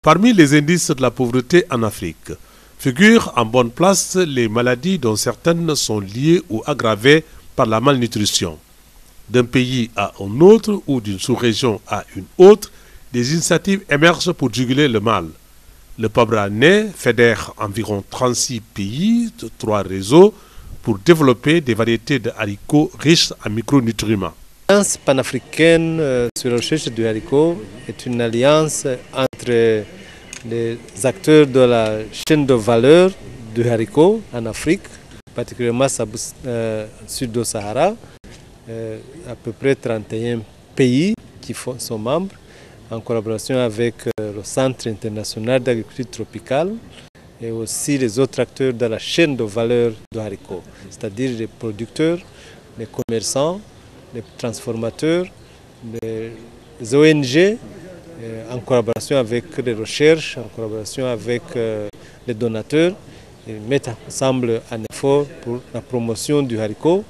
Parmi les indices de la pauvreté en Afrique, figurent en bonne place les maladies dont certaines sont liées ou aggravées par la malnutrition. D'un pays à un autre ou d'une sous-région à une autre, des initiatives émergent pour juguler le mal. Le PABRANE fédère environ 36 pays de 3 réseaux pour développer des variétés de haricots riches en micronutriments. L'Alliance panafricaine sur la recherche du haricot est une alliance entre les acteurs de la chaîne de valeur du haricot en Afrique, particulièrement sud du Sahara, à peu près 31 pays qui sont membres, en collaboration avec le Centre international d'agriculture tropicale et aussi les autres acteurs de la chaîne de valeur du haricot, c'est-à-dire les producteurs, les commerçants, les transformateurs, les ONG, en collaboration avec les recherches, en collaboration avec les donateurs, et mettent ensemble un effort pour la promotion du haricot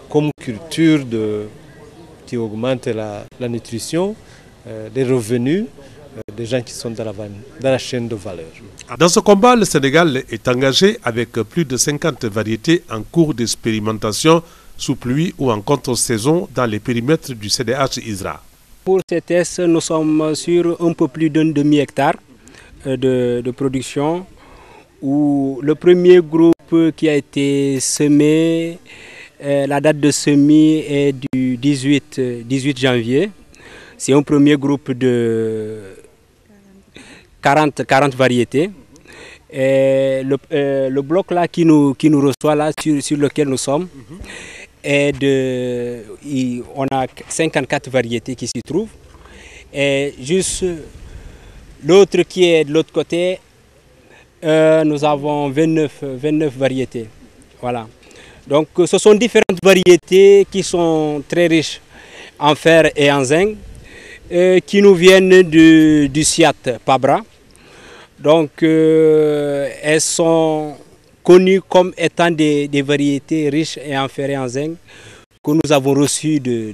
comme culture qui augmente la nutrition, les revenus des gens qui sont dans la chaîne de valeur. Dans ce combat, le Sénégal est engagé avec plus de 50 variétés en cours d'expérimentation sous pluie ou en contre-saison dans les périmètres du CDH ISRA. Pour ces tests, nous sommes sur un peu plus d'un demi-hectare de production, où le premier groupe qui a été semé, la date de semis est du 18 janvier. C'est un premier groupe de 40 variétés. Et le bloc là qui nous reçoit là, sur lequel nous sommes, on a 54 variétés qui s'y trouvent. Et juste l'autre qui est de l'autre côté, nous avons 29 variétés. Voilà. Donc ce sont différentes variétés qui sont très riches en fer et en zinc, qui nous viennent du SIAT Pabra. Donc elles sont connues comme étant des variétés riches et en fer et en zinc que nous avons reçues de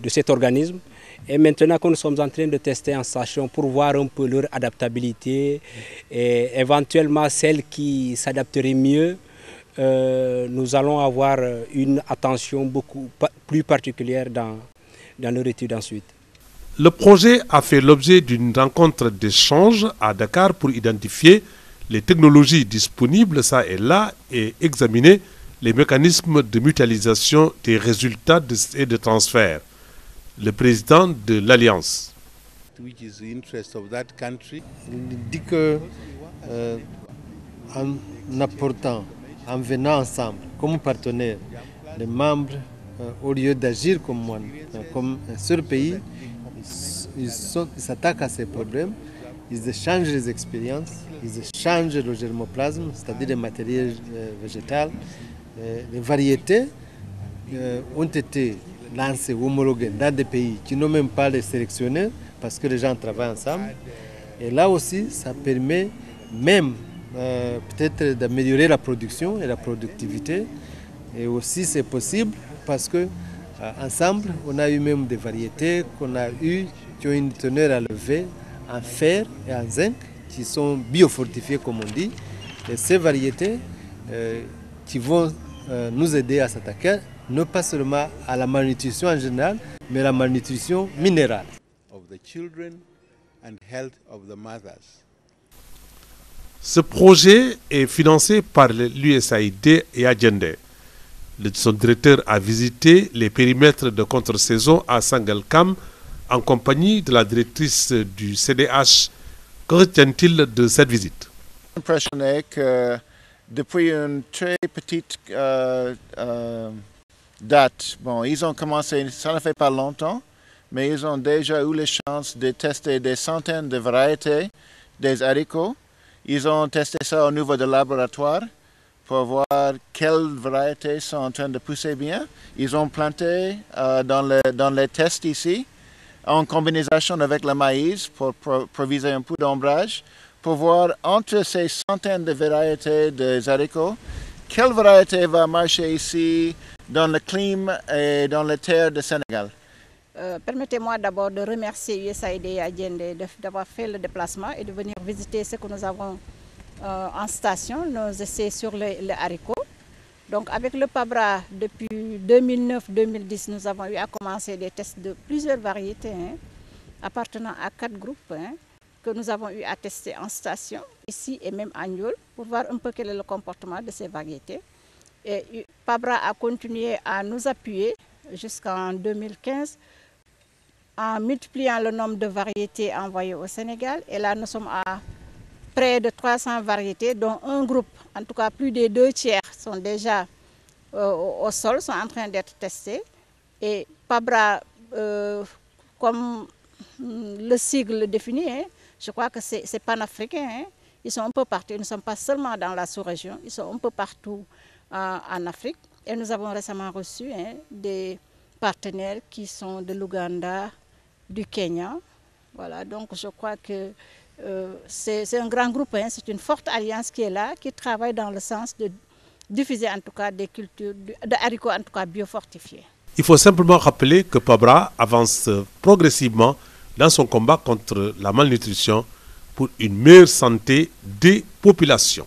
cet organisme. Et maintenant que nous sommes en train de tester en station pour voir un peu leur adaptabilité et éventuellement celles qui s'adapteraient mieux, nous allons avoir une attention beaucoup plus particulière dans leur étude ensuite. Le projet a fait l'objet d'une rencontre d'échange à Dakar pour identifier les technologies disponibles ça et là et examiner les mécanismes de mutualisation des résultats et de transfert. Le président de l'Alliance. Il dit que en apportant, en venant ensemble comme partenaires, les membres, au lieu d'agir comme un seul pays, ils s'attaquent à ces problèmes, ils échangent les expériences, ils échangent le germoplasme, c'est-à-dire les matériaux végétaux. Les variétés ont été lancées ou homologuées dans des pays qui n'ont même pas les sélectionnés parce que les gens travaillent ensemble. Et là aussi, ça permet même peut-être d'améliorer la production et la productivité. Et aussi, c'est possible parce que ensemble, on a eu même des variétés qui ont une teneur à lever en fer et en zinc, qui sont biofortifiées comme on dit. Et ces variétés qui vont nous aider à s'attaquer, non pas seulement à la malnutrition en général, mais à la malnutrition minérale. Ce projet est financé par l'USAID et Agende. Son directeur a visité les périmètres de contre-saison à Sangalkam en compagnie de la directrice du CDH. Que retient-il de cette visite? Impressionné que depuis une très petite date, ils ont commencé, ça ne fait pas longtemps, mais ils ont déjà eu la chance de tester des centaines de variétés des haricots. Ils ont testé ça au niveau du laboratoire pour voir quelles variétés sont en train de pousser bien. Ils ont planté dans les tests ici, en combinaison avec le maïs pour proviser un peu d'ombrage, pour voir entre ces centaines de variétés de haricots, quelle variété va marcher ici dans le climat et dans les terres du Sénégal. Permettez-moi d'abord de remercier USAID et Adiende d'avoir fait le déplacement et de venir visiter ce que nous avons en station, nos essais sur les haricots. Donc avec le PABRA, depuis 2009-2010, nous avons eu à commencer des tests de plusieurs variétés, appartenant à 4 groupes, que nous avons eu à tester en station, ici et même à Niol, pour voir un peu quel est le comportement de ces variétés. Et PABRA a continué à nous appuyer jusqu'en 2015, en multipliant le nombre de variétés envoyées au Sénégal. Et là, nous sommes à près de 300 variétés, dont un groupe, en tout cas plus des 2/3, sont déjà au sol, sont en train d'être testés. Et PABRA, comme le sigle le définit, je crois que c'est panafricain. Ils sont un peu partout, ils ne sont pas seulement dans la sous-région, ils sont un peu partout en Afrique. Et nous avons récemment reçu des partenaires qui sont de l'Ouganda, du Kenya. Voilà, donc je crois que c'est un grand groupe, c'est une forte alliance qui est là, qui travaille dans le sens de diffuser en tout cas des cultures, de haricots en tout cas biofortifiés. Il faut simplement rappeler que PABRA avance progressivement dans son combat contre la malnutrition pour une meilleure santé des populations.